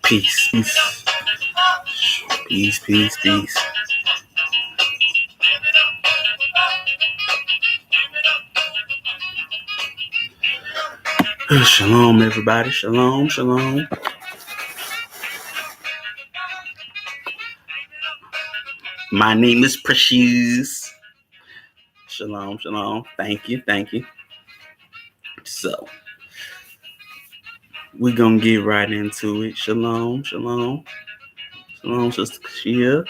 Peace, peace, peace, peace, peace. Shalom, everybody. Shalom, shalom. My name is Precious. Shalom, shalom. Thank you, thank you. So, we're going to get right into it. Shalom, shalom. Shalom, Sister Kashia.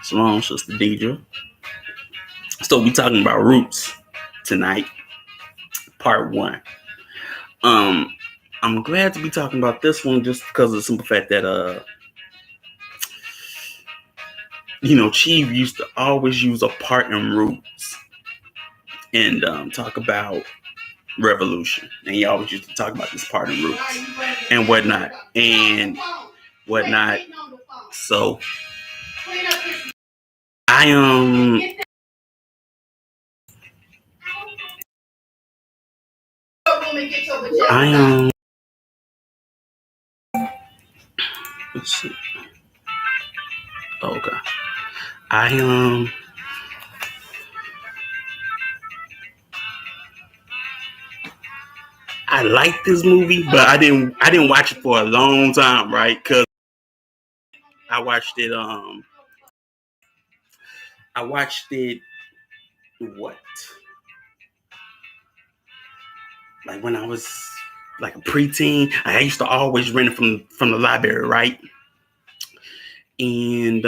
Shalom, Sister Deidre. So, we're talking about roots tonight, part 1. I'm glad to be talking about this one just because of the simple fact that Chief used to always use a part in roots and talk about revolution, and he always used to talk about this part in roots and whatnot. So I let's see. Okay. I like this movie, but I didn't watch it for a long time, right? Cause I watched it what? Like when I was like a preteen. I used to always rent it from the library, right? And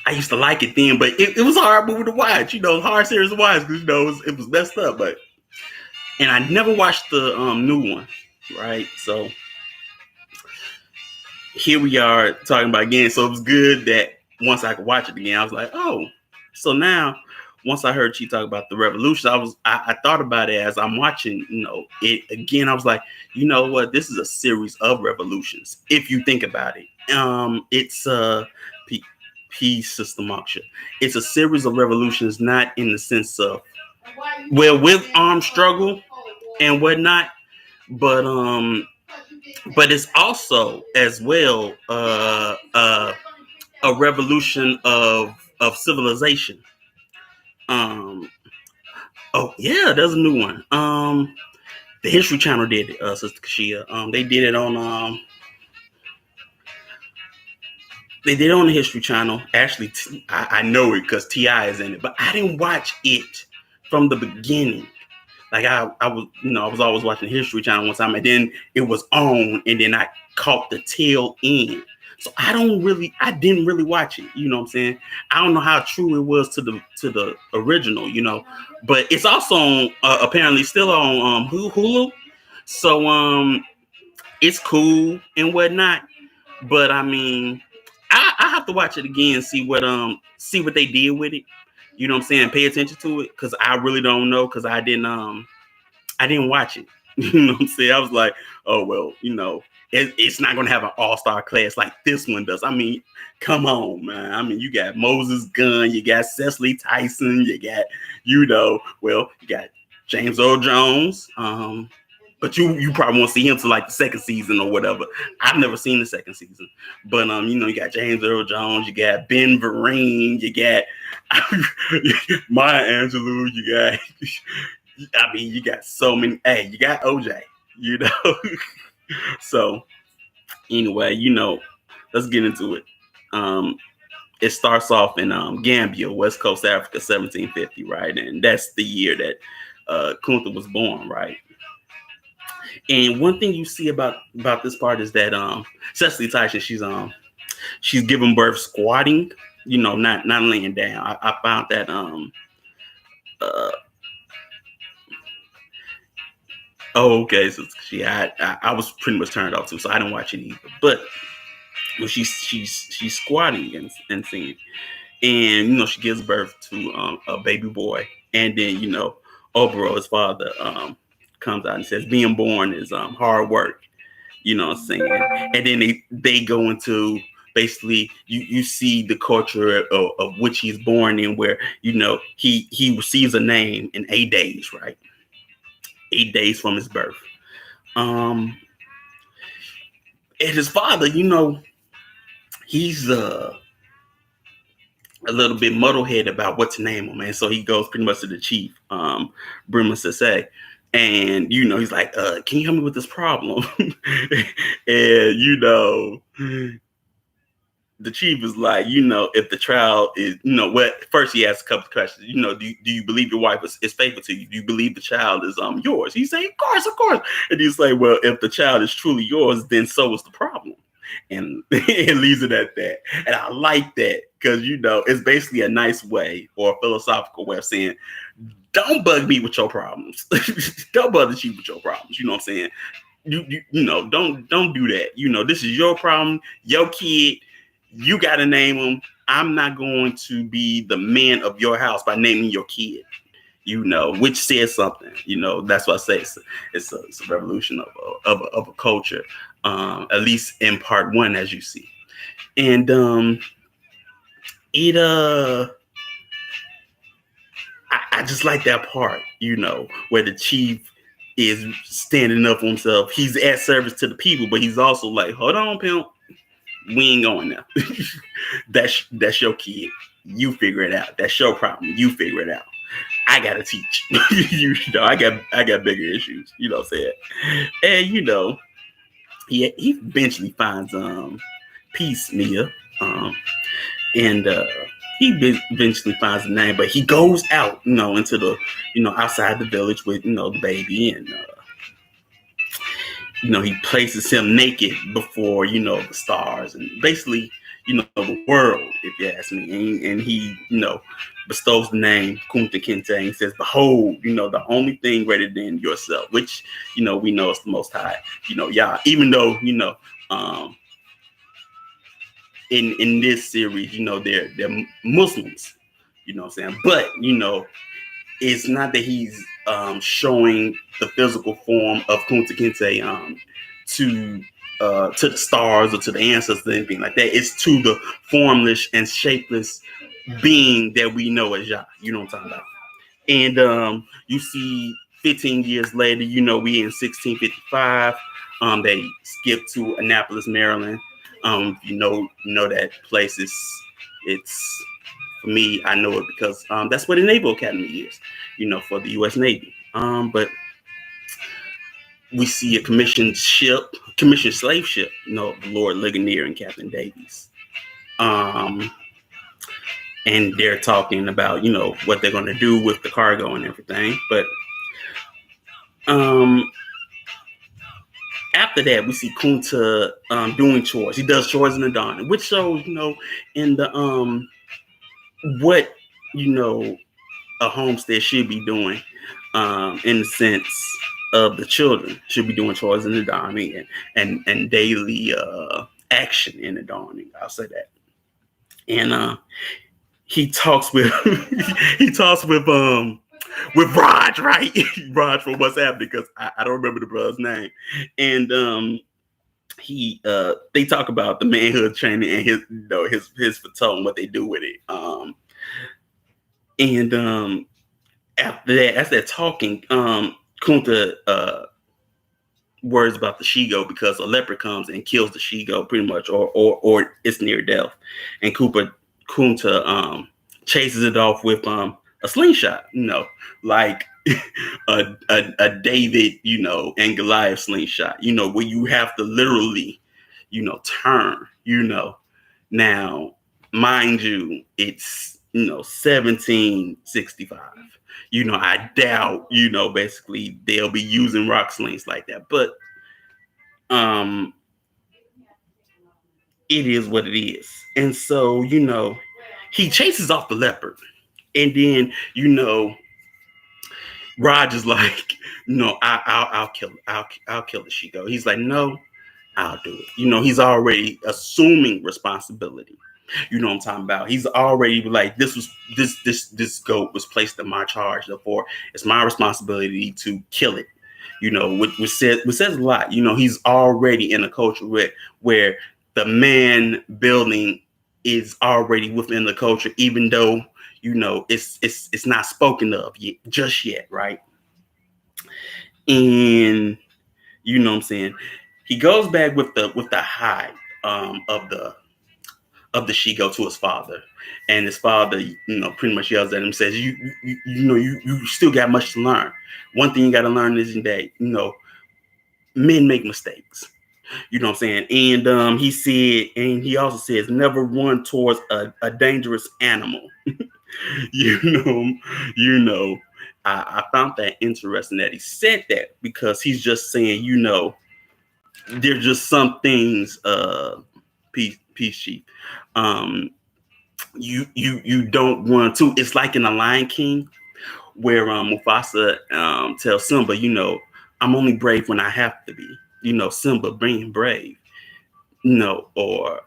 I used to like it then, but it was a hard movie to watch, hard series to watch because it was messed up. And I never watched the new one, right? So here we are talking about again. So it was good that once I could watch it again, I was like, oh. So now, once I heard she talk about the revolution, I thought about it as I'm watching, it again. I was like, you know what? This is a series of revolutions. If you think about it, it's peace, Sister Moksha. It's a series of revolutions, not in the sense of with armed struggle and whatnot, but it's also as well a revolution of civilization. Oh yeah, there's a new one. The History Channel did it, Sister Kashia. They did it on the History Channel. Actually, I know it because T.I. is in it, but I didn't watch it from the beginning. Like I was always watching History Channel one time, and then it was on, and then I caught the tail end. So I didn't really watch it. You know what I'm saying? I don't know how true it was to the original, but it's also on, apparently still on Hulu. So it's cool and whatnot. But I mean, I have to watch it again and see what they did with it. You know what I'm saying? Pay attention to it because I really don't know because I didn't watch it. You know what I'm saying? I was like, oh well, it's not gonna have an all-star class like this one does. I mean, come on, man. I mean, you got Moses Gunn, you got Cecily Tyson, you got, you got James Earl Jones. But you probably won't see him till like the second season or whatever. I've never seen the second season. But you got James Earl Jones, you got Ben Vereen, you got Maya Angelou, you got so many. Hey, you got OJ, So anyway, let's get into it. It starts off in Gambia, West Coast Africa, 1750, right? And that's the year that Kunta was born, right? And one thing you see about this part is that Cecily Tyson, she's giving birth squatting, not laying down. I found that okay, so I was pretty much turned off too, so I didn't watch it either. But she's squatting and singing, and she gives birth to a baby boy, and then Obro, his father, comes out and says being born is hard work, saying, and then they go into basically you see the culture of which he's born in, where he receives a name in 8 days, right? 8 days from his birth. And his father, he's a little bit muddlehead about what to name him, man. So he goes pretty much to the chief, Brima Sase. And, he's like, can you help me with this problem? And, the chief is like, if the child is, first he asks a couple of questions. Do you believe your wife is faithful to you? Do you believe the child is yours? He say, of course. And he's like, well, if the child is truly yours, then so is the problem. And it leaves it at that. And I like that because, it's basically a nice way or a philosophical way of saying, don't bug me with your problems. Don't bother the chief with your problems. You know what I'm saying? Don't do that. This is your problem, your kid. You got to name them. I'm not going to be the man of your house by naming your kid, which says something. That's what I say. It's a revolution of a culture, at least in part one, as you see. And I just like that part, where the chief is standing up for himself. He's at service to the people, but he's also like, hold on, pimp. We ain't going there. That's your kid. You figure it out. That's your problem. You figure it out. I gotta teach. I got bigger issues. You know what I'm saying? And he eventually finds peace, Mia. And he eventually finds the name, but he goes out, into the, outside the village with, the baby, and he places him naked before, the stars and basically, the world, if you ask me. And he, bestows the name Kunta Kinte and says, behold, the only thing greater than yourself, which, we know is the Most High, Yah. Even though, in this series, they're Muslims, what I'm saying? But, it's not that he's showing the physical form of Kunta Kinte to the stars or to the ancestors or anything like that. It's to the formless and shapeless being that we know as Yah. You know what I'm talking about? And you see 15 years later, we in 1655. They skip to Annapolis, Maryland. You know that place it's for me, I know it because that's where the Naval Academy is, for the U.S. Navy. But we see a commissioned slave ship, Lord Ligonier and Captain Davies. And they're talking about, what they're going to do with the cargo and everything. But after that, we see Kunta doing chores. He does chores in the dawn, which shows, in the what a homestead should be doing, in the sense of the children should be doing chores in the dawning and daily action in the dawning. I'll say that. And he talks with Raj, right? Raj from What's Happening, because I don't remember the brother's name. And they talk about the manhood training and his fatone, what they do with it. And after that, as they're talking, Kunta worries about the she-goat because a leopard comes and kills the she-goat pretty much, or it's near death. And Kunta chases it off with a slingshot, like a David, and Goliath slingshot, where you have to literally, turn, Now, mind you, it's 1765. I doubt, basically they'll be using rock slings like that. But it is what it is. And so, he chases off the leopard. And then, Raj is like, no, I'll kill it. I'll kill the she-goat. He's like, no, I'll do it. He's already assuming responsibility. You know what I'm talking about? He's already like, this goat was placed in my charge. Therefore, it's my responsibility to kill it. Which says a lot. He's already in a culture where the man building is already within the culture, even though it's not spoken of just yet, right? And you know what I'm saying, he goes back with the hide of the she-goat to his father, and his father, pretty much yells at him, says, you still got much to learn. One thing you got to learn is that men make mistakes. You know what I'm saying? And he said, and he also says, never run towards a dangerous animal. you know, you know. I found that interesting that he said that, because he's just saying, there's just some things, peace chief. You don't want to. It's like in The Lion King, where Mufasa tells Simba, I'm only brave when I have to be. Simba being brave, or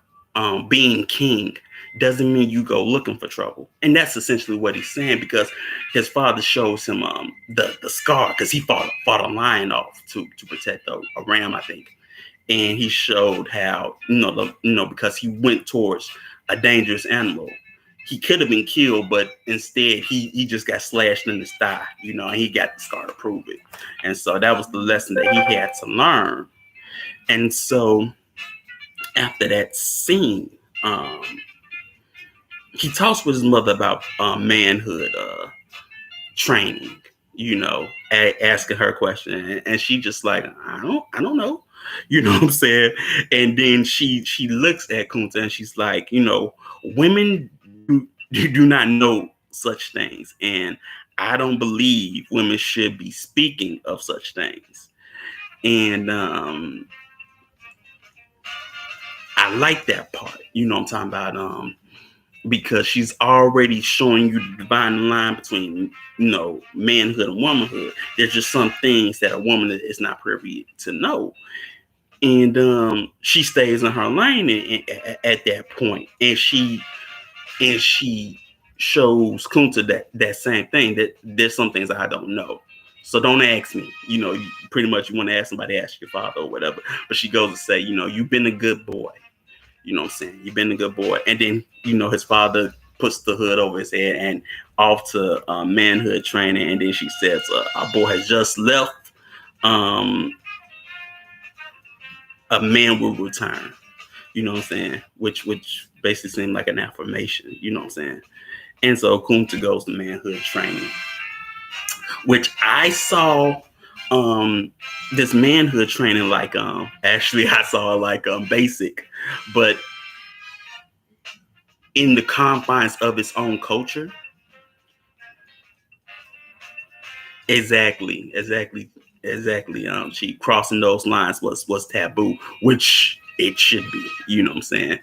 being king doesn't mean you go looking for trouble. And that's essentially what he's saying, because his father shows him the scar, because he fought a lion off to protect a ram, I think. And he showed how, because he went towards a dangerous animal, he could have been killed, but instead he just got slashed in his thigh, and he got the scar to prove it. And so that was the lesson that he had to learn. And so after that scene, he talks with his mother about manhood training, asking her question, and she just like, I don't know, you know what I'm saying? And then she looks at Kunta and she's like, women do not know such things, and I don't believe women should be speaking of such things. And I like that part, I'm talking about, because she's already showing you the divine line between, manhood and womanhood. There's just some things that a woman is not privy to know. And she stays in her lane at that point, and she shows Kunta that same thing, that there's some things I don't know. So don't ask me. Pretty much you want to ask somebody, ask your father or whatever. But she goes to say, you've been a good boy. You know what I'm saying? You've been a good boy. And then, his father puts the hood over his head and off to manhood training. And then she says, our boy has just left. A man will return. You know what I'm saying? Which basically seemed like an affirmation. You know what I'm saying? And so Kunta goes to manhood training, which I saw this manhood training like actually I saw like basic, but in the confines of its own culture. Exactly. She crossing those lines was taboo, which it should be. You know what I'm saying?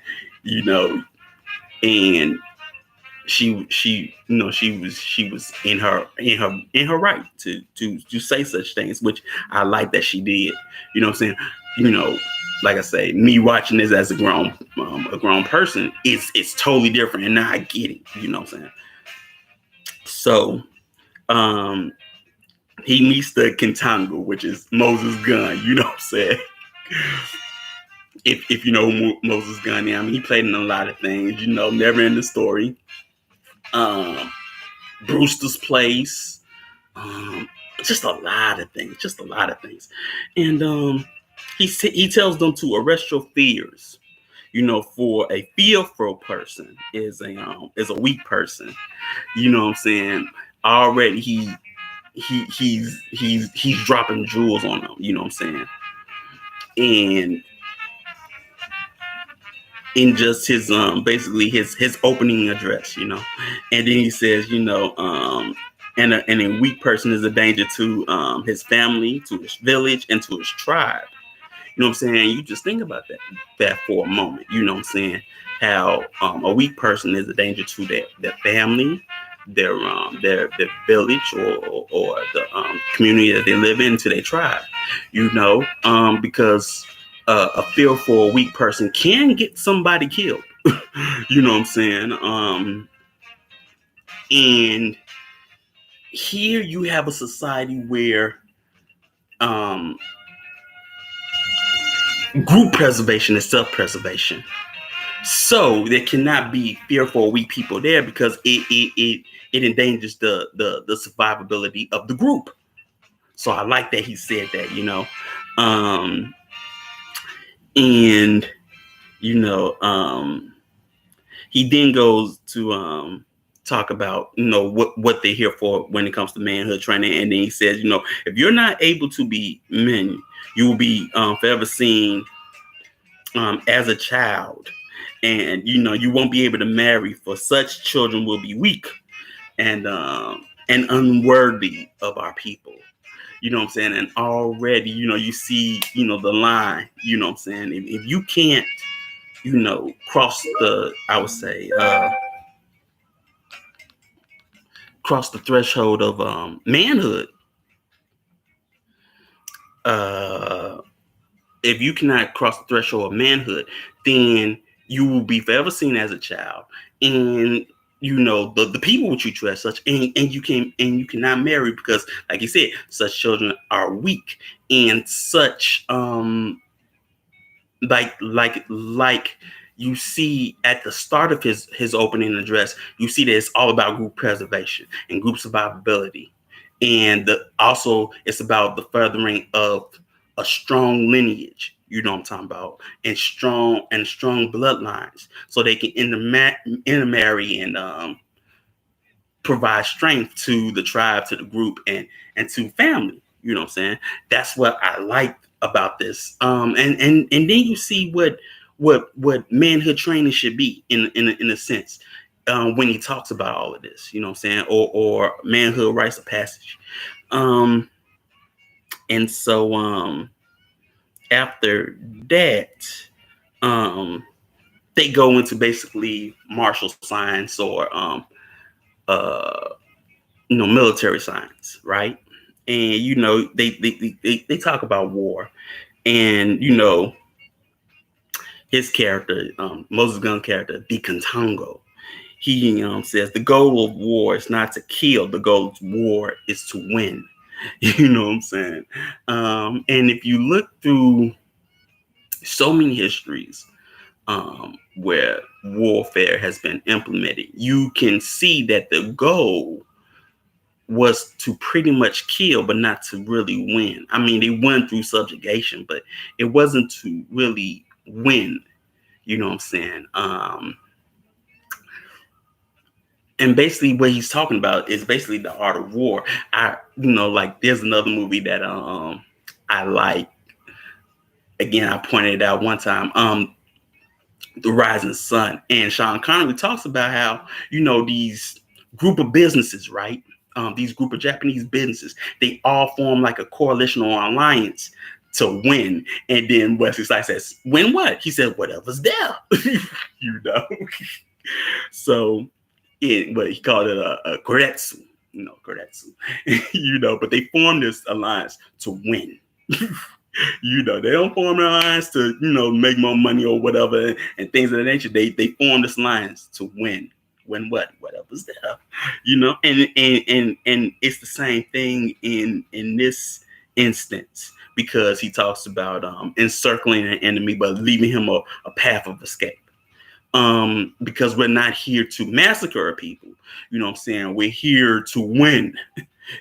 And she was in her right to say such things, which I like that she did. You know what I'm saying? Like I say, me watching this as a grown person, it's totally different, and now I get it. You know what I'm saying? So, he meets the Kentango, which is Moses' gun. You know what I'm saying? If you know who Moses' gun is, I mean, he played in a lot of things. Never in the Story, Brewster's Place, just a lot of things. And he tells them to arrest your fears. For a fearful person is a weak person. You know what I'm saying? Already he's dropping jewels on them. You know what I'm saying? And in just his basically his opening address, and then he says, and a weak person is a danger to his family, to his village, and to his tribe. You know what I'm saying? You just think about that for a moment. You know what I'm saying? How a weak person is a danger to their family, their village, or the community that they live in, to their tribe. Because a fearful, weak person can get somebody killed. You know what I'm saying? And here you have a society where group preservation is self-preservation. So there cannot be fearful, weak people there, because it endangers the survivability of the group. So I like that he said that, um, and you know, he then goes to talk about what they're here for when it comes to manhood training, and then he says, if you're not able to be men, you will be forever seen as a child, and you won't be able to marry, for such children will be weak and unworthy of our people. You know what I'm saying? And already, you see, the line. You know what I'm saying? If you can't, cross I would say, cross the threshold of manhood. Uh, if you cannot cross the threshold of manhood, then you will be forever seen as a child, and the people will treat you as such, and you cannot marry, because, like you said, such children are weak, and such like you see at the start of his opening address, you see that it's all about group preservation and group survivability, and also it's about the furthering of a strong lineage. You know what I'm talking about, and strong bloodlines, so they can intermarry and provide strength to the tribe, to the group, and to family. You know what I'm saying? That's what I like about this. And then you see what manhood training should be in a sense, when he talks about all of this. You know what I'm saying? Or manhood rites of passage. Um, and so after that, um, they go into basically martial science, or uh military science, right? And they talk about war, and his character, Moses Gunn character, the Contango, he says the goal of war is not to kill. The goal of war is to win. You know what I'm saying? And if you look through so many histories where warfare has been implemented, you can see that the goal was to pretty much kill, but not to really win. I mean, they won through subjugation, but it wasn't to really win. You know what I'm saying? And basically, what he's talking about is basically the art of war. Like there's another movie that I like. Again, I pointed it out one time. The Rising Sun, and Sean Connery talks about how these group of businesses, right? These group of Japanese businesses, they all form like a coalition or alliance to win. And then Wesley Snipes says, "Win what?" He said, "Whatever's there." you know. So, but he called it a koretsu. Koretsu. But they formed this alliance to win. They don't form an alliance to, make more money or whatever and things of that nature. They form this alliance to win. Win what? Whatever's there. And it's the same thing in this instance, because he talks about encircling an enemy but leaving him a path of escape. Because we're not here to massacre people. You know what I'm saying? We're here to win.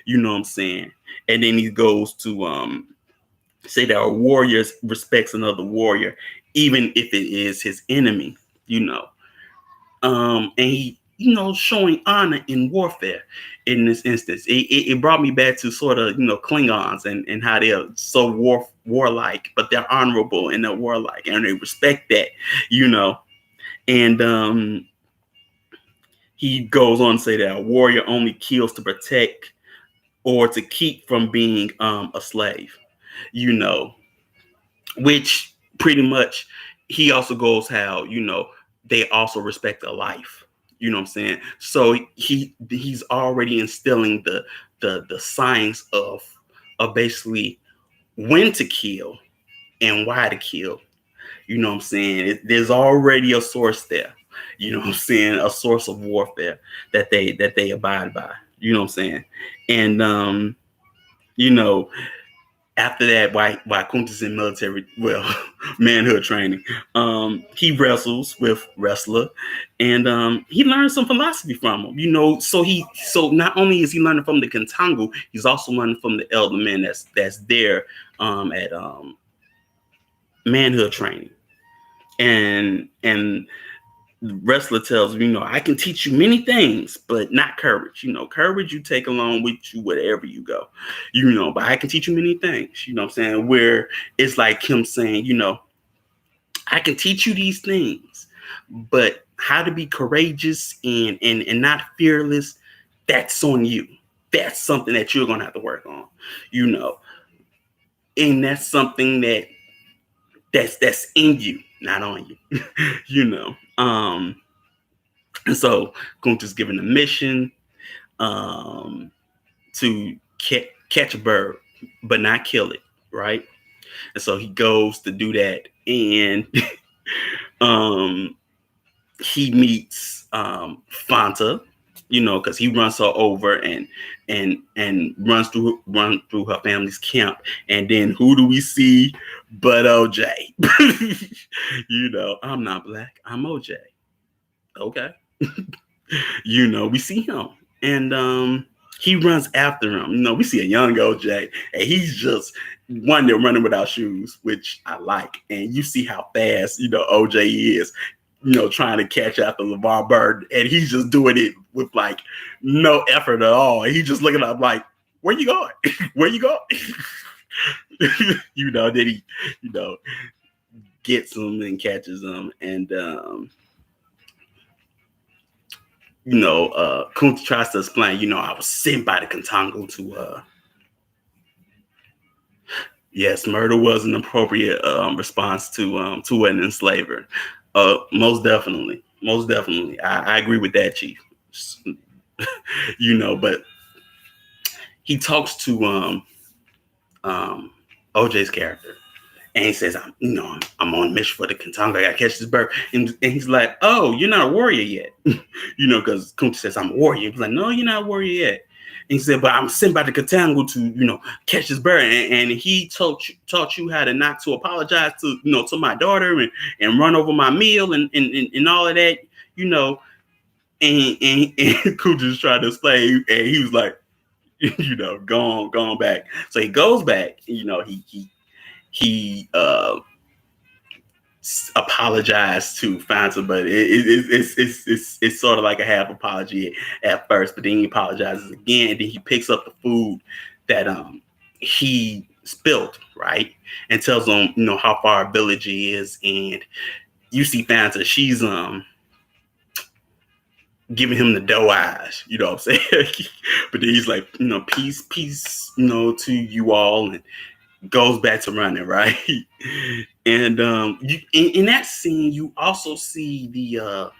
You know what I'm saying? And then he goes to say that a warrior respects another warrior, even if it is his enemy, and he, showing honor in warfare in this instance. It brought me back to sort of, Klingons and how they're so warlike, but they're honorable and they're warlike and they respect that, and he goes on to say that a warrior only kills to protect or to keep from being a slave, which pretty much he also goes how they also respect a life. You know what I'm saying? So he's already instilling the science of basically when to kill and why to kill. You know what I'm saying? There's already a source there. You know what I'm saying? A source of warfare that they abide by. You know what I'm saying? And you know After that, while Kunta's in military, manhood training, he wrestles with wrestler, and he learns some philosophy from him. So not only is he learning from the Kentango, he's also learning from the elder men that's there at manhood training, and the wrestler tells him, I can teach you many things, but not courage. Courage you take along with you wherever you go. But I can teach you many things. You know what I'm saying? Where it's like him saying, I can teach you these things, but how to be courageous and not fearless, that's on you. That's something that you're gonna have to work on. You know, and that's something that's in you, not on you. you know. And so Gunther's given a mission to catch a bird, but not kill it, right? And so he goes to do that, and um, he meets Fanta, because he runs her over and run through her family's camp. And then who do we see but OJ? I'm not black, I'm OJ. Okay. We see him, and he runs after him. We see a young OJ, and he's just one there running without shoes, which I like. And you see how fast OJ is, trying to catch after LeVar Burton, and he's just doing it with like no effort at all. And he's just looking up like, "Where you going? Where you going?" Then he, gets him and catches him, and Kunta tries to explain, I was sent by the Contango to, yes, murder was an appropriate response to an enslaver. Most definitely. I agree with that, Chief. But he talks to OJ's character. And he says, I'm on a mission for the Kentango. I got to catch this bird. And he's like, oh, you're not a warrior yet. Because Kunta says, I'm a warrior. He's like, no, you're not a warrior yet. And he said, but I'm sent by the Kentango to, catch this bird. And he taught you how to not to apologize to, to my daughter and run over my meal and all of that, And Kunta's trying to explain. And he was like, gone back. So he goes back, he apologized to Fanta, but it's sort of like a half apology at first, but then he apologizes again, and then he picks up the food that he spilled, right, and tells them how far a village he is, and you see Fanta, she's giving him the doe eyes, you know what I'm saying? But then he's like, peace, to you all, and goes back to running, right? And in that scene, you also see the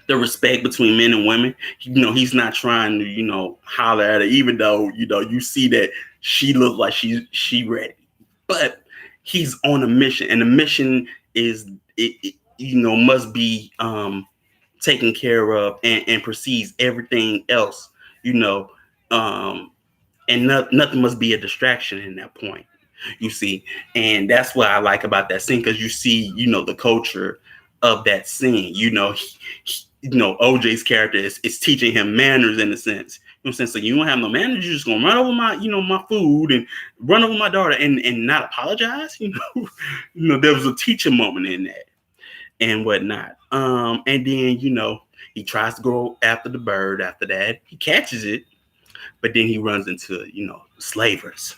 respect between men and women. He's not trying to holler at her, even though you see that she looks like she ready, but he's on a mission, and the mission is must be taken care of and precedes everything else, and nothing must be a distraction in that point, you see. And that's what I like about that scene, because you see, the culture of that scene. OJ's character is teaching him manners in a sense. You know what I'm saying? So you don't have no manners, you're just gonna run over my, my food and run over my daughter and not apologize. There was a teaching moment in that and whatnot. And then, he tries to go after the bird after that. He catches it. But then he runs into, slavers,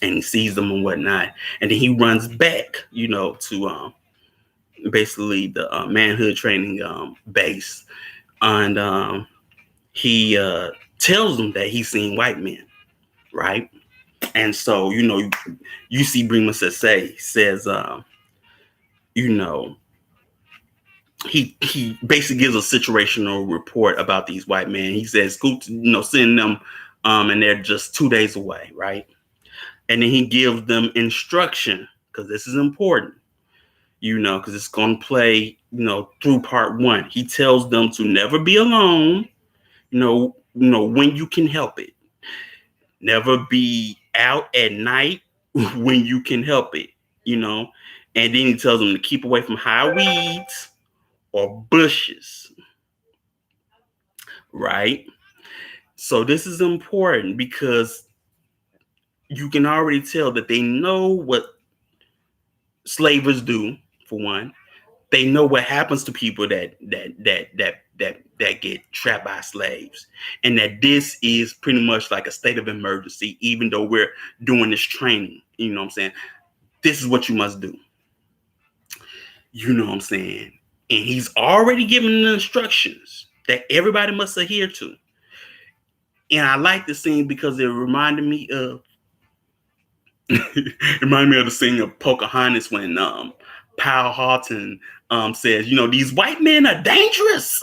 and he sees them and whatnot. And then he runs back, to basically the manhood training base. And he tells them that he's seen white men, right? And so, you see Brima Sese says, he basically gives a situational report about these white men. He says, send them, and they're just 2 days away, right? And then he gives them instruction, because this is important, because it's going to play, through part one. He tells them to never be alone, when you can help it. Never be out at night when you can help it, you know. And then he tells them to keep away from high weeds or bushes, right? So this is important because you can already tell that they know what slavers do, for one. They know what happens to people that get trapped by slaves, and that this is pretty much like a state of emergency. Even though we're doing this training, you know what I'm saying. This is what you must do. You know what I'm saying. And he's already given the instructions that everybody must adhere to. And I like the scene because it reminded me of it reminded me of the scene of Pocahontas when Powell Houghton says, you know, these white men are dangerous.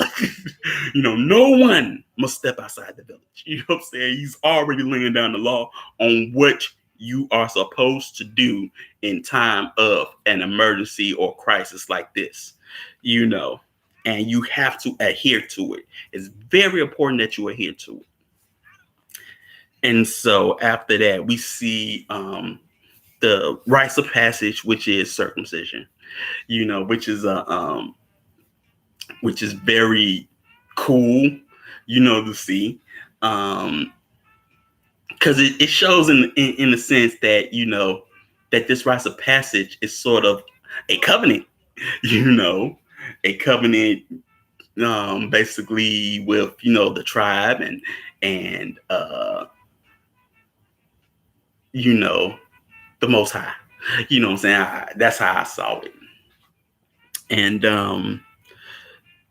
You know, no one must step outside the village. You know what I'm saying? He's already laying down the law on what you are supposed to do in time of an emergency or crisis like this, you know, and you have to adhere to it. It's very important that you adhere to it. And so after that, we see the rites of passage, which is circumcision, you know, which is very cool, you know, to see. Because it shows in the sense that, you know, that this rites of passage is sort of a covenant, you know, a covenant basically with, you know, the tribe and you know, the Most High. You know what I'm saying? That's how I saw it. And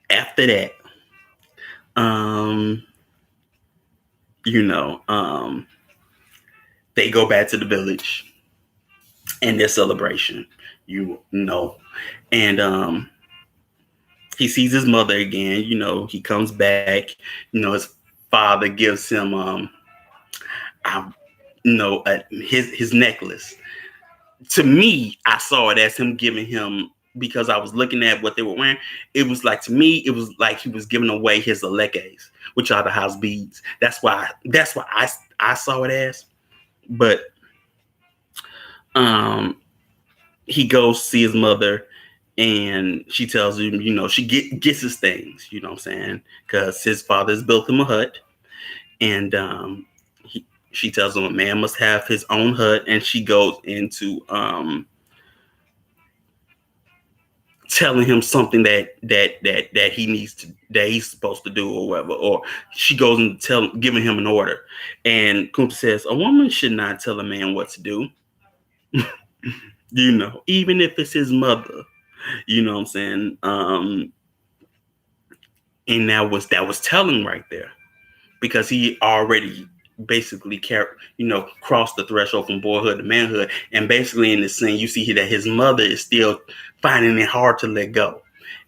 after that, um, you know, they go back to the village and their celebration, you know, and he sees his mother again. You know, he comes back. You know, his father gives him, I, you know, his necklace. To me, I saw it as him giving him, because I was looking at what they were wearing. It was like, to me, it was like he was giving away his aleques, which are the house beads. That's why I saw it as. But um, he goes see his mother, and she tells him, you know, she gets his things. You know what I'm saying? Because his father's built him a hut, and she tells him a man must have his own hut, and she goes into telling him something that he needs to, that he's supposed to do or whatever. Or she goes and giving him an order, and Kunta says a woman should not tell a man what to do. You know, even if it's his mother. You know what I'm saying? And that was telling right there, because he already basically crossed the threshold from boyhood to manhood. And basically in this scene, you see that his mother is still finding it hard to let go.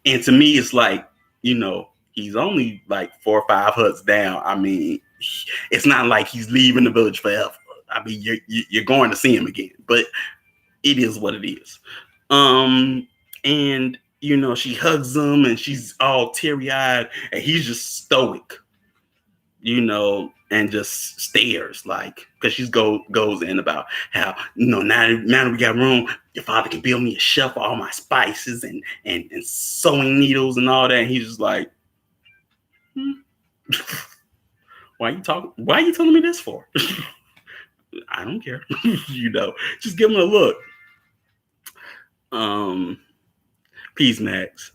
And to me, it's like, you know, he's only like 4 or 5 huts down. I mean, it's not like he's leaving the village forever. I mean, you're going to see him again, but it is what it is. And you know, she hugs him and she's all teary-eyed, and he's just stoic, you know, and just stares, like, because she goes in about how, you know, now that we got room, your father can build me a shelf for all my spices and sewing needles and all that. And he's just like, why are you telling me this for? I don't care. You know, just give him a look. Peace, Max.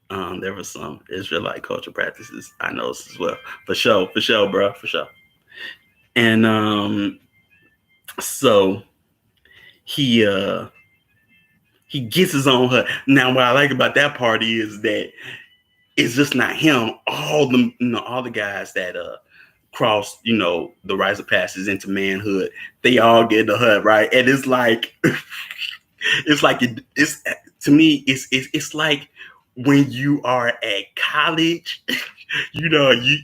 There was some Israelite culture practices I noticed as well. For sure, bro, for sure. And so he gets his own hut. Now, what I like about that part is that it's just not him. All the guys that cross, you know, the rites of passage into manhood, they all get the hut, right? And it's like, it's to me, it's like when you are at college, you know, you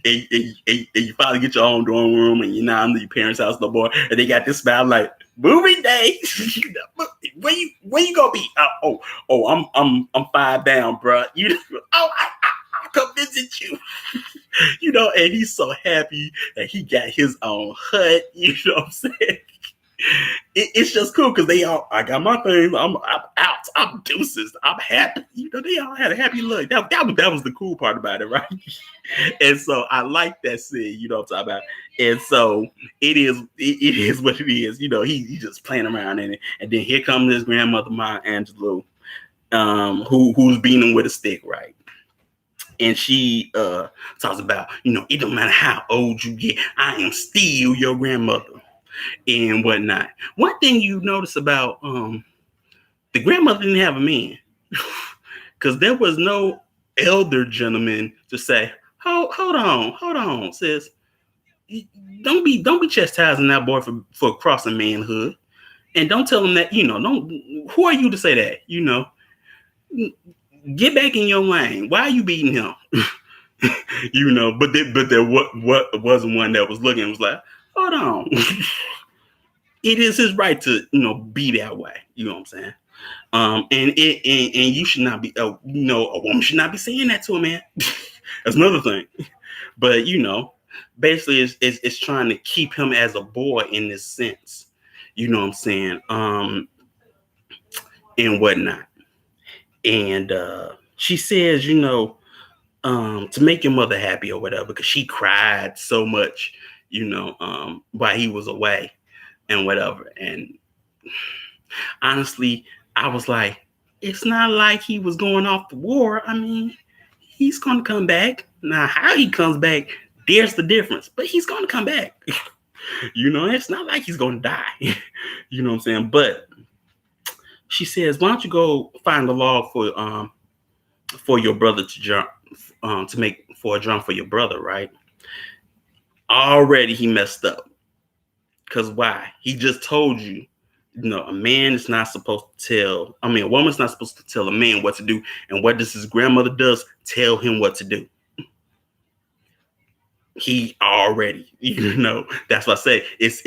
finally get your own dorm room, and you're not under your parents' house no more, and they got this smile like, movie day. Where you gonna be? I'm 5 down, bro. You know, I'll come visit you. You know, and he's so happy that he got his own hut. You know what I'm saying? It's just cool because they all, I got my things. I'm out. I'm deuces. I'm happy. They all had a happy look. That was the cool part about it, right? And so I like that scene. What I'm talking about. And so it is what it is. He just playing around in it. And then here comes his grandmother, Maya Angelou, who's beating him with a stick, right? And she talks about, it don't matter how old you get, I am still your grandmother and whatnot. One thing you notice about the grandmother didn't have a man because there was no elder gentleman to say, hold on, sis. Don't be chastising that boy for crossing manhood, and don't tell him that don't. Who are you to say that? Get back in your lane. Why are you beating him? But there what wasn't one that was looking and was like, hold on. It is his right to be that way. You know what I'm saying? And you should not be a woman should not be saying that to a man. That's another thing. But basically it's trying to keep him as a boy in this sense. You know what I'm saying? And whatnot. And she says, to make your mother happy or whatever, because she cried so much, while he was away and whatever. And honestly, I was like, it's not like he was going off the war. I mean, he's going to come back. Now, how he comes back, there's the difference. But he's going to come back. It's not like he's going to die. You know what I'm saying? But she says, why don't you go find the log for your brother to jump, to make for a drum for your brother, right? Already he messed up. Because why? He just told you, a man is not supposed to a woman's not supposed to tell a man what to do. And what does his grandmother does? Tell him what to do. He already, that's what I say. It's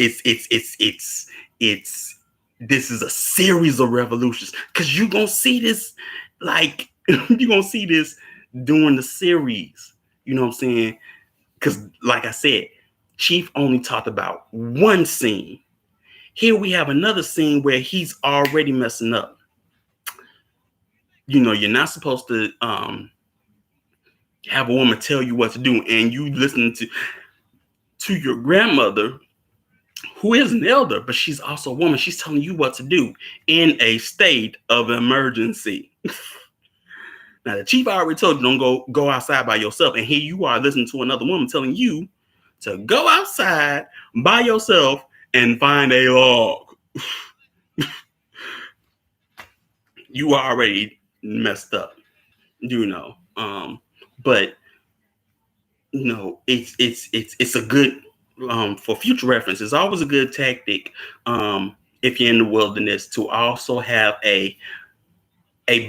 this is a series of revolutions. Because you're going to see this, you're going to see this during the series. You know what I'm saying? Because like I said, Chief only talked about one scene. Here we have another scene where he's already messing up. You're not supposed to have a woman tell you what to do, and you listen to your grandmother, who is an elder, but she's also a woman. She's telling you what to do in a state of emergency. Now, the chief already told you don't go outside by yourself, and here you are listening to another woman telling you to go outside by yourself and find a log. You already messed up, but it's a good for future reference. It's always a good tactic if you're in the wilderness to also have a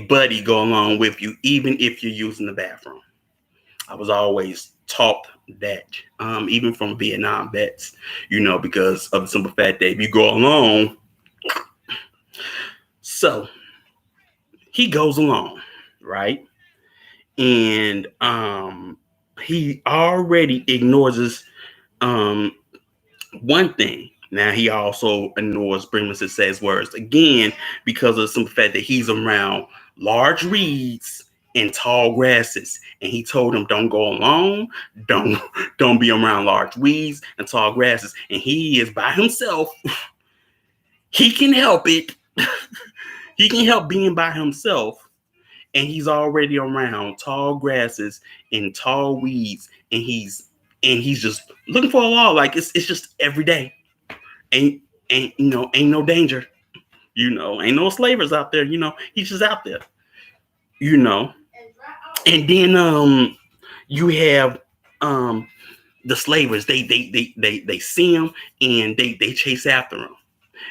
buddy go along with you, even if you're using the bathroom. I was always taught that, even from Vietnam vets, because of the simple fact that if you go along, so he goes along, right? And he already ignores his one thing. Now he also ignores Brinkman says words again because of the simple fact that he's around large reeds and tall grasses, and he told him don't go alone, don't be around large weeds and tall grasses, and he is by himself. He can help it. He can help being by himself, and he's already around tall grasses and tall weeds, and he's just looking for a law. Like it's just every day. Ain't no danger. Ain't no slavers out there. He's just out there. And then you have the slavers. They see him and they chase after him.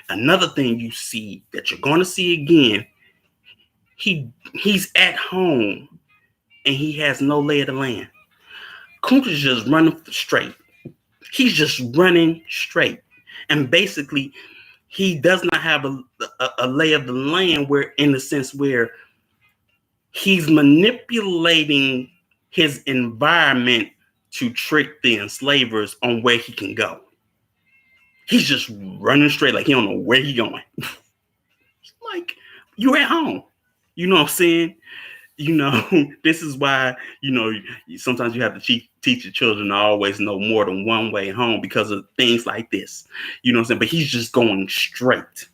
Another thing you see that you're going to see again, he's at home and he has no lay of the land. Kunta's just running straight. He's just running straight. And basically, he does not have a lay of the land where, in the sense where he's manipulating his environment to trick the enslavers on where he can go. He's just running straight, like he don't know where he going. Like, you're at home. You know what I'm saying? This is why, sometimes you have to teach your children to always know more than one way home because of things like this. You know what I'm saying? But he's just going straight.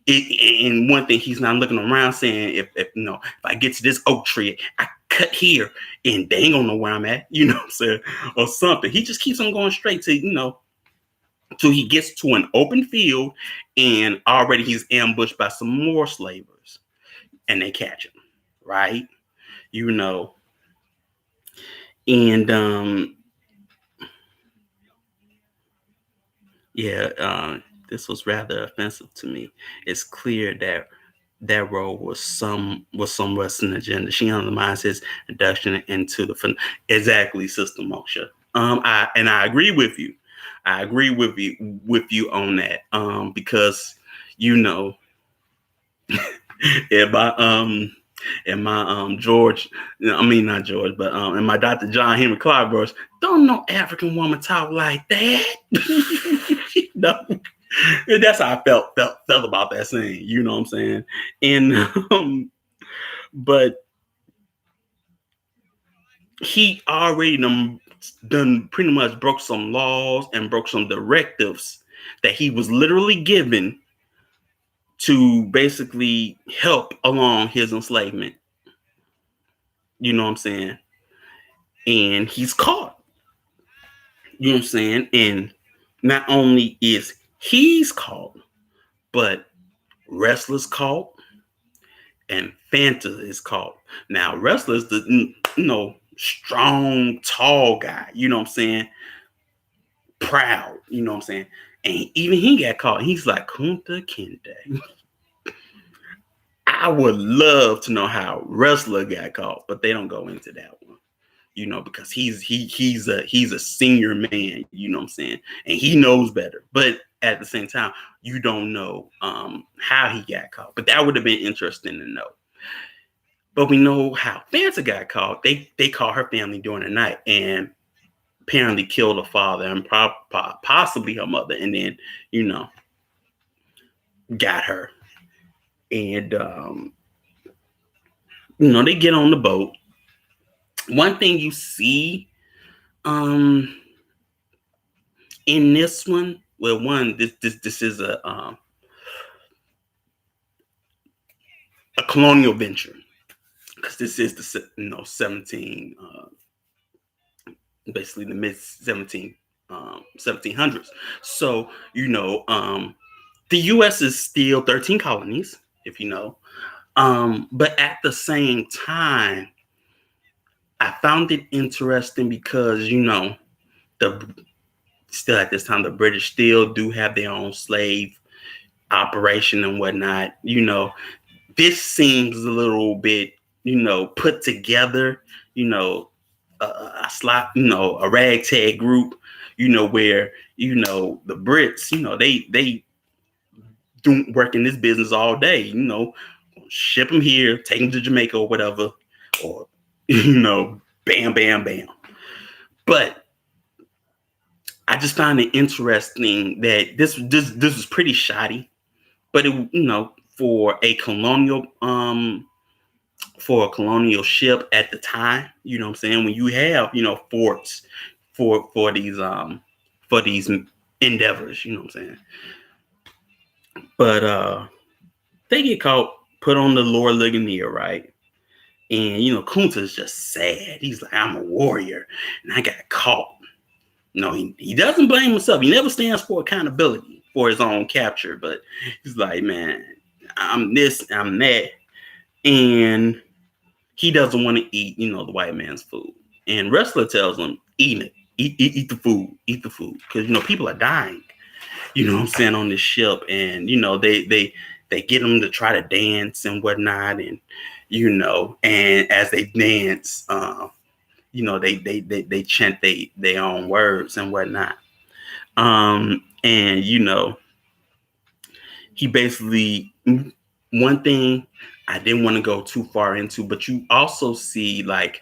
And one thing, he's not looking around saying, if I get to this oak tree, I cut here and they ain't gonna know where I'm at, you know what I'm saying? Or something. He just keeps on going straight till he gets to an open field, and already he's ambushed by some more slavers and they catch him, right? You know, and yeah, this was rather offensive to me. It's clear that that role was some Western agenda. She undermines his induction into the exactly, Sister Moshe. I agree with you. I agree with you on that. Because you know, in my George, I mean not George, but in my Dr. John Henry Clark verse, don't no African woman talk like that. No. That's how I felt about that scene. You know what I'm saying? And but he already done pretty much broke some laws and broke some directives that he was literally given to basically help along his enslavement. You know what I'm saying? And he's caught. You know what I'm saying? And not only is he's caught, but wrestlers caught and Fanta is caught. Now, wrestler's the strong, tall guy. You know what I'm saying? Proud. You know what I'm saying? And even he got caught. He's like Kunta Kinte. I would love to know how wrestler got caught, but they don't go into that one. Because he's a senior man. You know what I'm saying? And he knows better. But at the same time, you don't know how he got caught. But that would have been interesting to know. But we know how Fanta got caught. They caught her family during the night and apparently killed her father and possibly her mother, and then got her. And they get on the boat. One thing you see in this one, well, this is a colonial venture, because this is the 17 basically the mid 1700s. So the U.S. is still 13 colonies, if you know. But at the same time, I found it interesting because the still at this time the British still do have their own slave operation and whatnot. This seems a little bit put together. A slot, a ragtag group. Where the Brits, they do work in this business all day. Ship them here, take them to Jamaica or whatever, or bam, bam, bam. But I just find it interesting that this was pretty shoddy, but it for a colonial ship at the time, you know what I'm saying, when you have forts for these endeavors, you know what I'm saying. But they get caught, put on the Lord Ligonier, right? And Kunta's just sad. He's like, I'm a warrior and I got caught. He doesn't blame himself. He never stands for accountability for his own capture, but he's like, man, I'm this, I'm that. And he doesn't want to eat, the white man's food. And Wrestler tells him, eat it. Eat the food. Eat the food. Because, people are dying, what I'm saying, on this ship. And, they get him to try to dance and whatnot. And, and as they dance, they chant their own words and whatnot. And he basically, one thing I didn't want to go too far into, but you also see like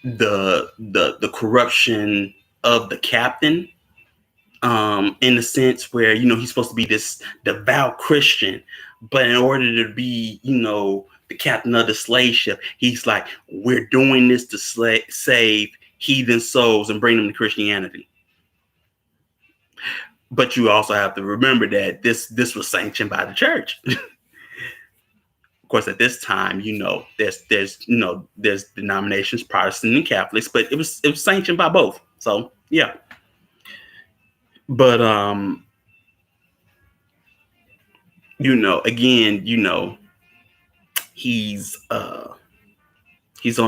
the corruption of the captain in the sense where, he's supposed to be this devout Christian, but in order to be, the captain of the slave ship, he's like, we're doing this to save heathen souls and bring them to Christianity. But you also have to remember that this was sanctioned by the church. Of course, at this time, there's denominations, Protestant and Catholics, but it was sanctioned by both. So yeah. But again, he's on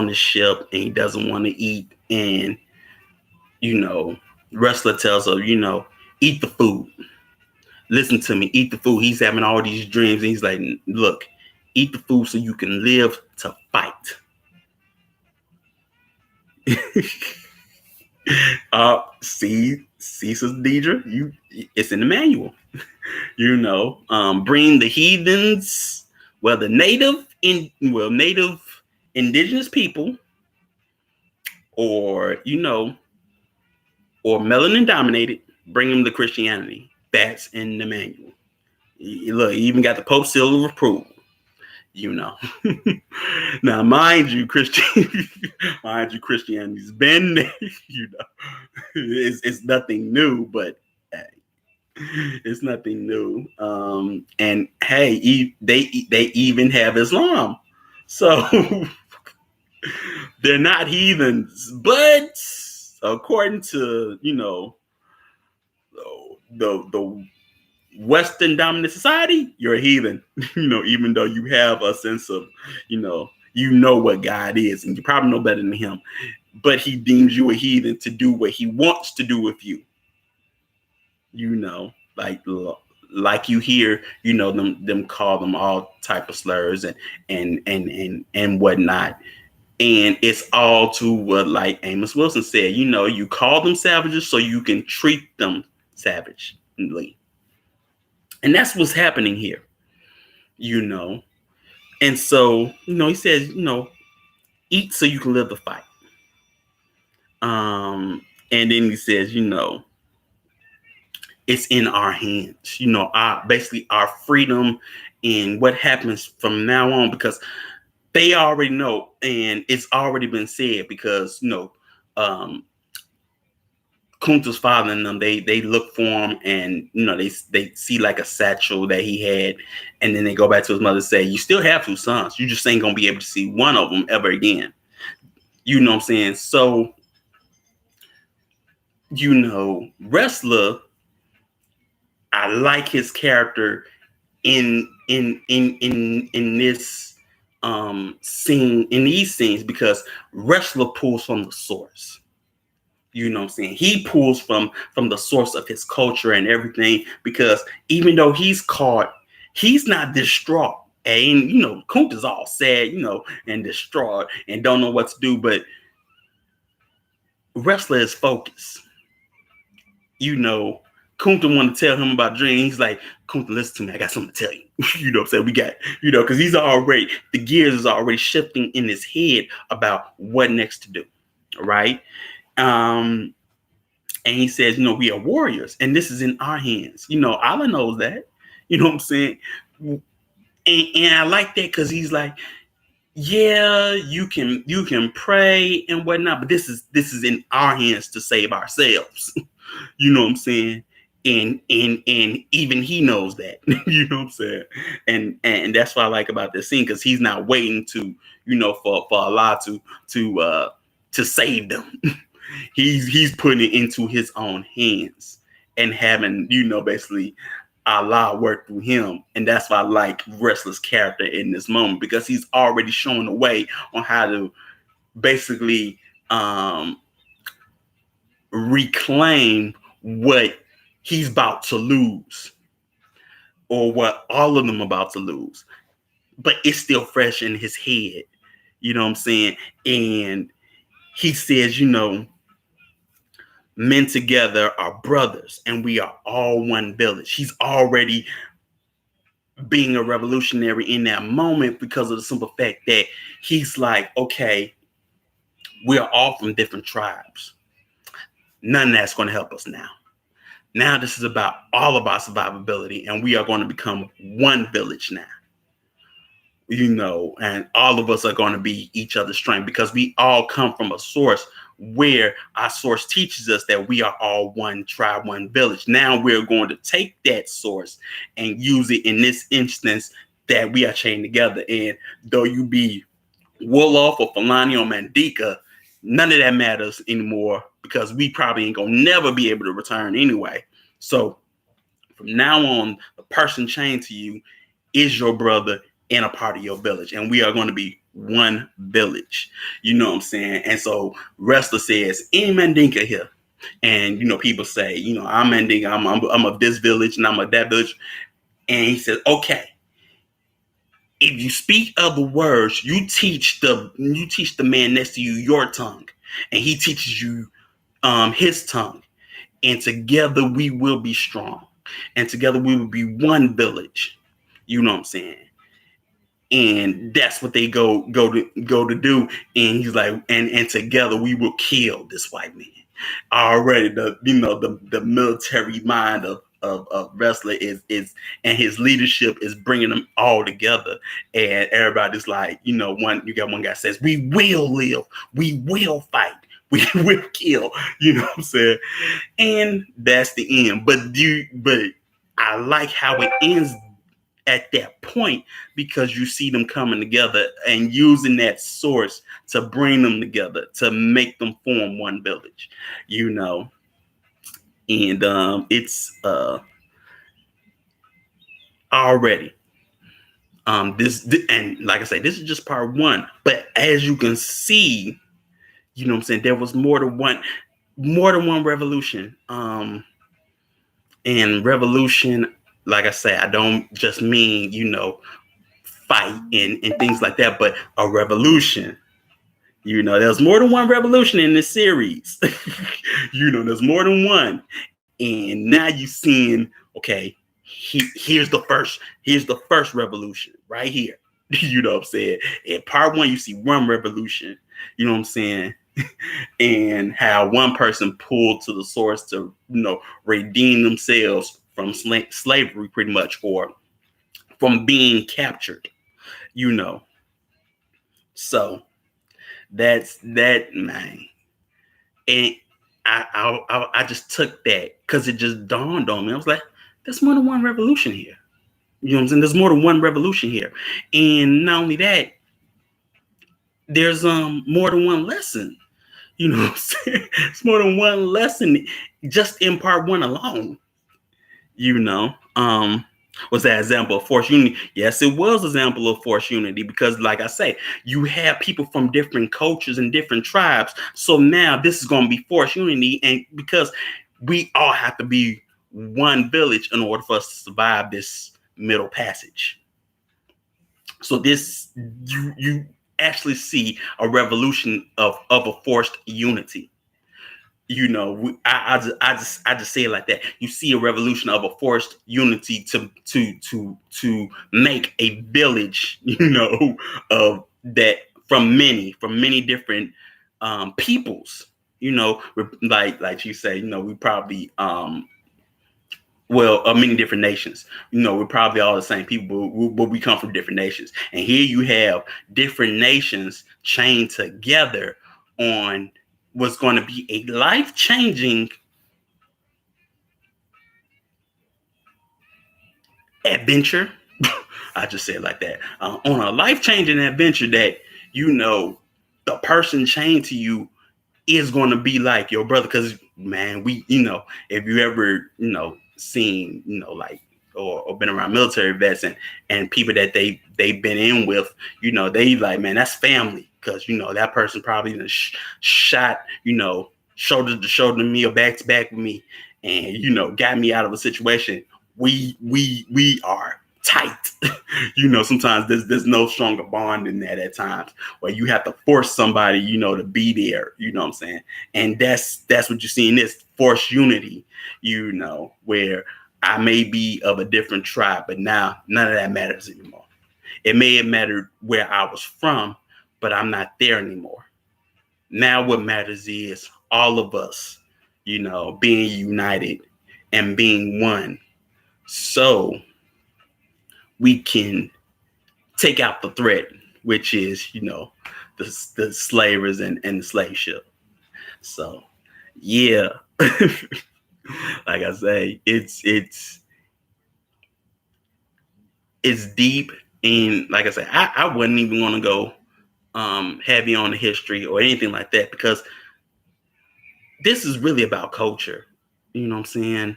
the ship and he doesn't want to eat, and wrestler tells her, eat the food. Listen to me, eat the food. He's having all these dreams, and he's like, look, eat the food so you can live to fight. See, Sister Deidre, it's in the manual. Bring the heathens, native indigenous people, or or melanin dominated, bring them to Christianity. That's in the manual. Look, you even got the Pope seal of approval. Now, mind you, Christianity's been there. It's nothing new, but hey, it's nothing new. And hey, they even have Islam, so they're not heathens. But according to the Western dominant society, you're a heathen. Even though you have a sense of what God is, and you probably know better than him, but he deems you a heathen to do what he wants to do with you. Like you hear, them call them all type of slurs and whatnot. And it's all to what, like Amos Wilson said, you call them savages so you can treat them savagely. And that's what's happening here, And so, he says, eat so you can live the fight. And then he says, it's in our hands, basically our freedom and what happens from now on, because they already know, and it's already been said, because, Kunta's father and them, they look for him, and they see like a satchel that he had, and then they go back to his mother and say, you still have 2 sons, you just ain't gonna be able to see one of them ever again. You know what I'm saying? So wrestler, I like his character in this scene, in these scenes, because wrestler pulls from the source. You know what I'm saying? He pulls from the source of his culture and everything, because even though he's caught, he's not distraught. And, Kunta's all sad, and distraught and don't know what to do. But wrestler is focused. Kunta wanted to tell him about Dream. He's like, Kunta, listen to me. I got something to tell you. You know what I'm saying? We got, because he's already, the gears is already shifting in his head about what next to do. Right? And he says, we are warriors, and this is in our hands. Allah knows that. You know what I'm saying? And I like that, because he's like, yeah, you can pray and whatnot, but this is in our hands to save ourselves. You know what I'm saying? And even he knows that. You know what I'm saying? And that's what I like about this scene, because he's not waiting to, for Allah to save them. He's putting it into his own hands and having, basically Allah work through him. And that's why I like wrestler's character in this moment, because he's already showing the way on how to basically reclaim what he's about to lose, or what all of them about to lose, but it's still fresh in his head. You know what I'm saying? And he says, men together are brothers, and we are all one village. He's already being a revolutionary in that moment, because of the simple fact that he's like, okay, we're all from different tribes. None of that's going to help us now. Now this is about all of our survivability, and we are going to become one village now. And all of us are going to be each other's strength because we all come from a source where our source teaches us that we are all one tribe, one village. Now we're going to take that source and use it in this instance that we are chained together. And though you be Wolof or Fulani or Mandika, none of that matters anymore because we probably ain't gonna never be able to return anyway. So from now on, the person chained to you is your brother and a part of your village, and we are going to be one village. You know what I'm saying? And so Wrestler says, "Any Mandinka here?" And people say, "I'm Mandinka. I'm of this village, and I'm of that village." And he says, "Okay, if you speak other words, you teach the man next to you your tongue, and he teaches you his tongue, and together we will be strong, and together we will be one village." You know what I'm saying? And that's what they go to do. And he's like, and together we will kill this white man. Already the military mind of Wrestler is and his leadership is bringing them all together. And everybody's like, you got one guy says, "We will live, we will fight, we will kill." You know what I'm saying? And that's the end. But I like how it ends at that point, because you see them coming together and using that source to bring them together to make them form one village, and it's already this, and like I say, this is just part one, but as you can see, you know what I'm saying, there was more than one revolution. And revolution, like I say, I don't just mean fight and things like that, but a revolution. There's more than one revolution in this series. There's more than one. And now you're seeing, okay, here's the first revolution right here. You know what I'm saying? In part one, you see one revolution, you know what I'm saying? And how one person pulled to the source to, redeem themselves from slavery, pretty much, or from being captured, So that's that, man. And I just took that because it just dawned on me. I was like, there's more than one revolution here. You know what I'm saying? There's more than one revolution here. And not only that, there's more than one lesson. You know what I'm saying? It's more than one lesson just in part one alone. Was that example of force unity? Yes, it was an example of force unity because, like I say, you have people from different cultures and different tribes. So now this is going to be force unity, and because we all have to be one village in order for us to survive this middle passage. So this, you actually see a revolution of a forced unity. I just say it like that. You see a revolution of a forced unity to make a village, of that from many different peoples. Like you say, we probably many different nations. We're probably all the same people, but we come from different nations. And here you have different nations chained together on what's going to be a life-changing adventure. I just say it like that. On a life-changing adventure that, the person chained to you is going to be like your brother. Because, man, if you ever, seen, like, or been around military vets and people that they've been in with, they like, man, that's family. Because, that person probably shot, shoulder to shoulder with me or back to back with me and, got me out of a situation. We are tight. Sometimes there's no stronger bond than that at times, where you have to force somebody, to be there, you know what I'm saying? And that's what you see in this forced unity, where I may be of a different tribe, but now none of that matters anymore. It may have mattered where I was from, but I'm not there anymore. Now what matters is all of us, being united and being one, so we can take out the threat, which is, the slavers and the slave ship. So, yeah, like I say, it's deep, and like I said, I wasn't even going to go heavy on the history or anything like that, because this is really about culture. You know what I'm saying?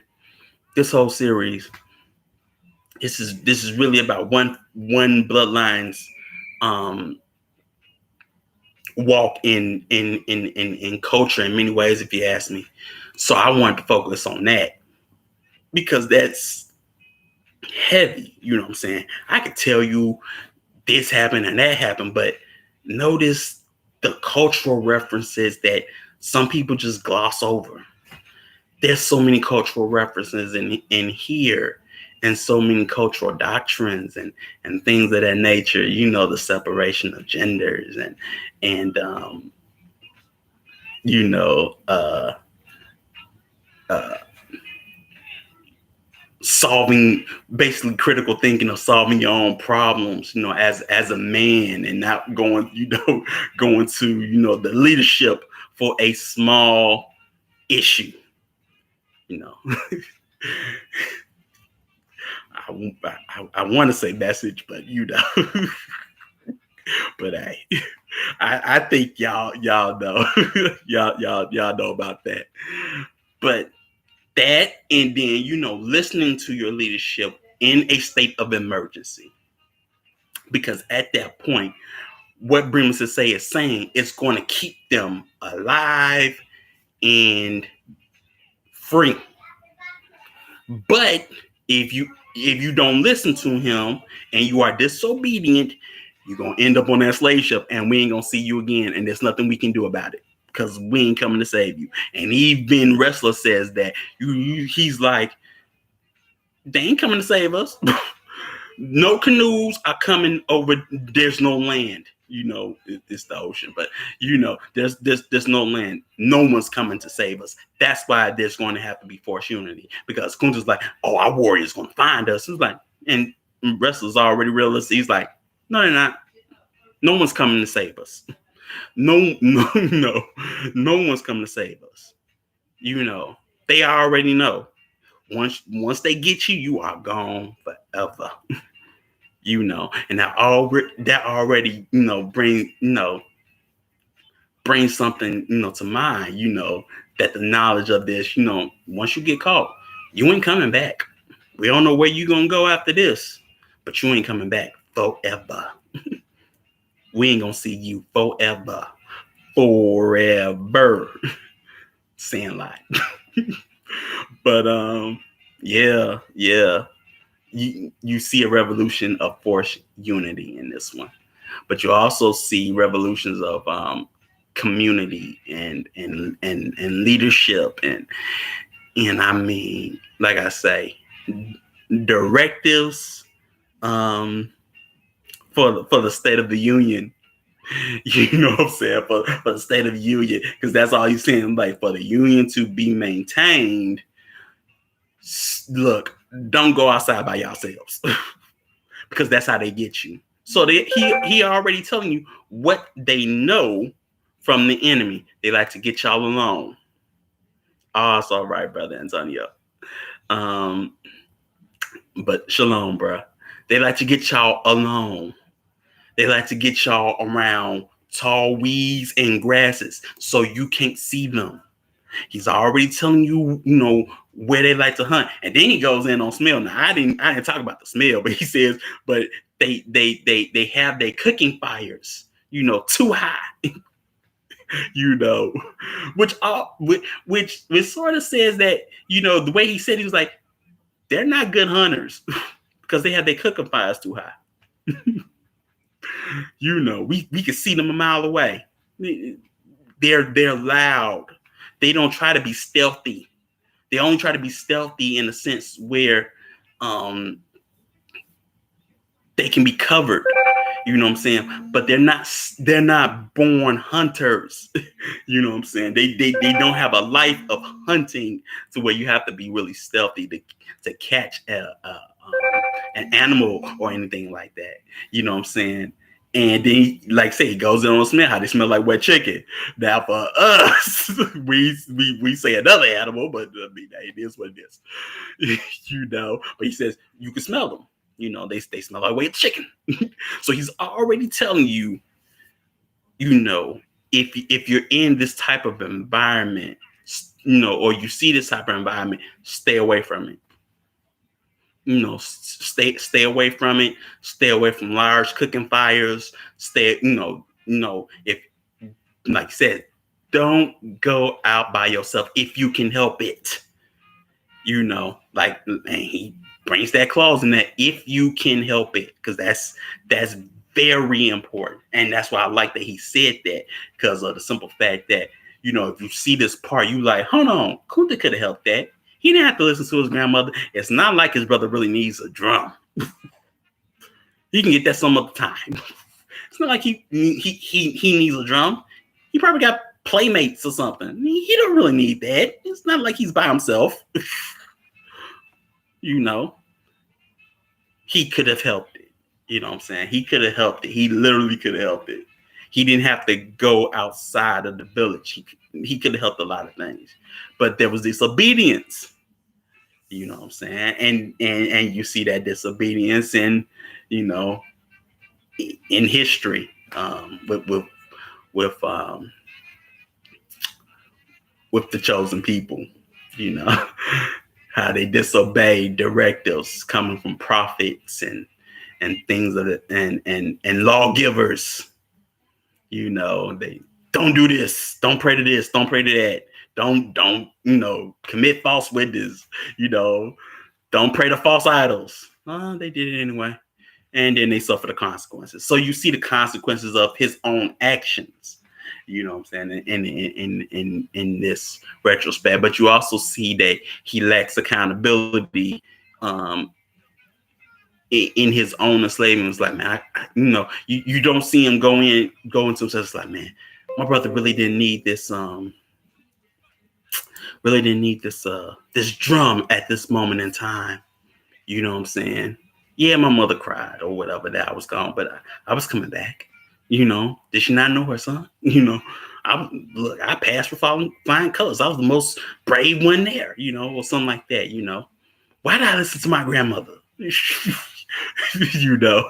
This whole series, this is really about one bloodline's um walk in culture in many ways, if you ask me. So I wanted to focus on that because that's heavy. You know what I'm saying? I could tell you this happened and that happened, but notice the cultural references that some people just gloss over. There's so many cultural references in here, and so many cultural doctrines and things of that nature. The separation of genders and you know uh solving, basically critical thinking of solving your own problems, as a man, and not going going to the leadership for a small issue. you know I want to say message, but but hey, I think y'all know y'all know about that. But that, and then listening to your leadership in a state of emergency, because at that point, what Bremen to say is saying, it's going to keep them alive and free. But if you don't listen to him and you are disobedient, you're gonna end up on that slave ship, and we ain't gonna see you again, and there's nothing we can do about it, because we ain't coming to save you. And even Wrestler says that he's like, they ain't coming to save us. No canoes are coming over. There's no land. It's the ocean, but there's no land. No one's coming to save us. That's why there's going to have to be forced unity, because Kunta's like, oh, our warrior's going to find us. He's like, and Wrestler's already realistic. He's like, no, they're not. No one's coming to save us. No, no one's coming to save us. They already know. Once they get you, you are gone forever. And that already bring something to mind. That the knowledge of this, once you get caught, you ain't coming back. We don't know where you gonna go after this, but you ain't coming back forever. We ain't gonna see you forever. Sandlot. But yeah, you see a revolution of force unity in this one, but you also see revolutions of community and leadership, and I mean, like I say, directives for the State of the Union. You know what I'm saying? For the State of the Union, because that's all you're saying. Like, for the Union to be maintained, look, don't go outside by yourselves. Because that's how they get you. So he already telling you what they know from the enemy. They like to get y'all alone. Oh, it's all right, brother Antonio. But shalom, bro. They like to get y'all alone. They like to get y'all around tall weeds and grasses so you can't see them. He's already telling you, where they like to hunt. And then he goes in on smell. Now, I didn't talk about the smell, but he says, but they have their cooking fires, too high. Which sort of says that, the way he said, he was like, they're not good hunters because they have their cooking fires too high. We can see them a mile away. They're loud. They don't try to be stealthy. They only try to be stealthy in a sense where they can be covered. You know what I'm saying? But they're not born hunters. You know what I'm saying? They don't have a life of hunting to where you have to be really stealthy to catch an animal or anything like that. You know what I'm saying? And then, like say, he goes in on smell how they smell like wet chicken. Now for us, we say another animal, but I mean, it is what it is. You know. But he says you can smell them. You know, they smell like wet chicken. So he's already telling you, you know, if you're in this type of environment, you know, or you see this type of environment, stay away from it. You know, stay away from it. Stay away from large cooking fires. Stay, if like I said, don't go out by yourself if you can help it. You know, like, and he brings that clause in that if you can help it, because that's very important, and that's why I like that he said that, because of the simple fact that, you know, if you see this part, you like, hold on, Kunta could have helped that. He didn't have to listen to his grandmother. It's not like his brother really needs a drum. He can get that some other time. It's not like he needs a drum. He probably got playmates or something. He don't really need that. It's not like he's by himself. You know, he could have helped it. You know what I'm saying? He could have helped it. He literally could have helped it. He didn't have to go outside of the village. He could have helped a lot of things. But there was disobedience. You know what I'm saying? And you see that disobedience in, you know, in history, with um, with the chosen people. You know, how they disobey directives coming from prophets and things of it, and lawgivers. You know, they don't do this, don't pray to this, don't pray to that, don't commit false witness. You know, don't pray to false idols. They did it anyway, and then they suffer the consequences. So you see the consequences of his own actions. You know what I'm saying? In this retrospect, but you also see that he lacks accountability, um, in his own enslavement. It's like, man, you don't see him go into himself. It's like, man, my brother really didn't need this drum at this moment in time. You know what I'm saying? Yeah, my mother cried or whatever that I was gone, but I was coming back. You know, did she not know her son? You know, I passed for flying colors. I was the most brave one there, you know, or something like that. You know, why did I listen to my grandmother? You know,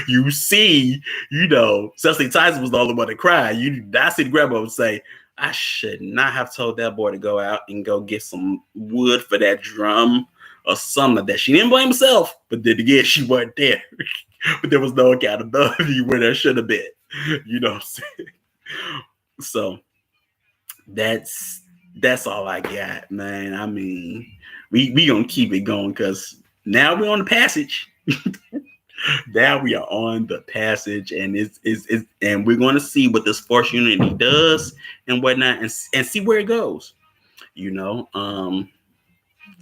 you see, you know, Cecily Tyson was the only one that cried. I see the grandmother say, I should not have told that boy to go out and go get some wood for that drum or something like that. She didn't blame herself, but then again, she wasn't there. But there was no accountability where there should have been. You know what I'm saying? So that's all I got, man. I mean, we gonna keep it going because now we're on the passage. Now we are on the passage, and it's and we're going to see what this force unity does and whatnot, and see where it goes. You know,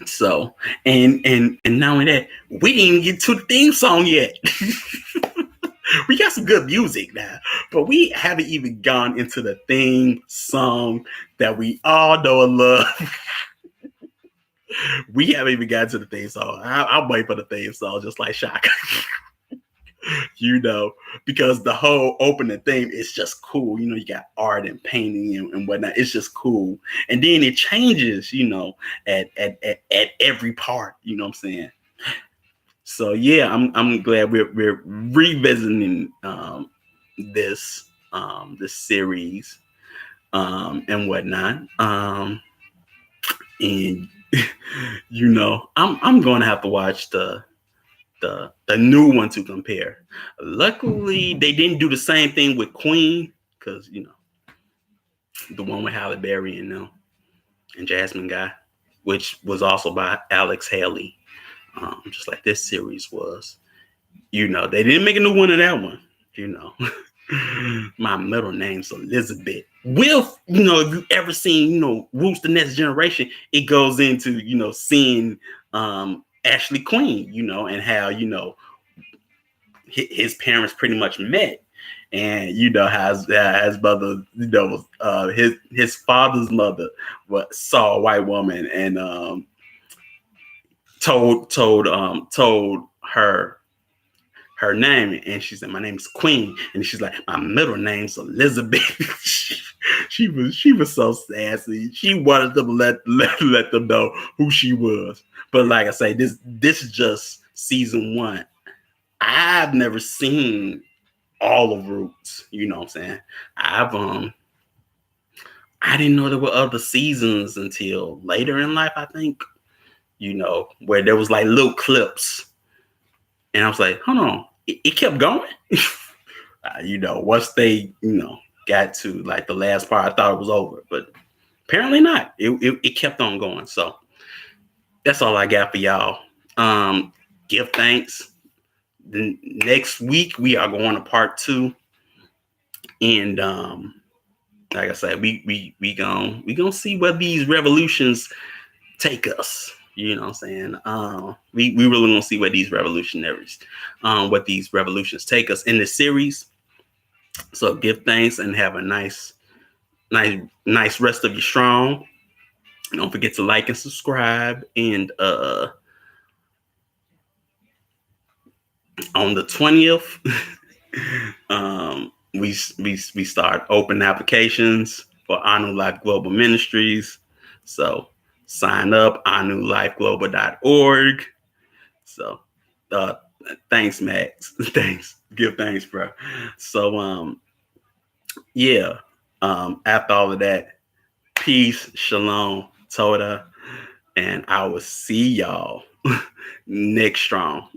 so and not only that, we didn't even get to the theme song yet. We got some good music now, but we haven't even gone into the theme song that we all know and love. We haven't even gotten to the theme song. I'll wait for the theme song, just like Shaka. You know, because the whole opening theme is just cool. You know, you got art and painting and whatnot. It's just cool. And then it changes, you know, at every part. You know what I'm saying? So yeah, I'm glad we're revisiting this series and whatnot. And you know, I'm going to have to watch the new one to compare. Luckily, they didn't do the same thing with Queen, because you know, the one with Halle Berry and Jasmine Guy, which was also by Alex Haley, just like this series was. You know, they didn't make a new one of that one. You know, my middle name's Elizabeth. If you ever seen, Roots the Next Generation, it goes into, seeing Ashley Queen, and how, his parents pretty much met. And his brother, his father's mother saw a white woman and told her name, and she said, "My name's Queen," and she's like, "My middle name's Elizabeth." she was so sassy. She wanted them to let them know who she was. But like I say, this is just season one. I've never seen all of Roots. You know what I'm saying? I didn't know there were other seasons until later in life, I think. Where there was like little clips. And I was like, hold on, it kept going. Once they, got to like the last part, I thought it was over, but apparently not. It kept on going. So that's all I got for y'all. Give thanks. The next week we are going to part 2, and like I said, we gonna see where these revolutions take us. You know what I'm saying? We really gonna see where these what these revolutions take us in the series. So give thanks and have a nice rest of your strong. Don't forget to like and subscribe. And on the 20th, we start open applications for Anu Life Global Ministries. So sign up, anulifeglobal.org. So thanks, Max. Thanks. Give thanks, bro. So yeah. After all of that, peace, shalom, Toda, and I will see y'all next strong.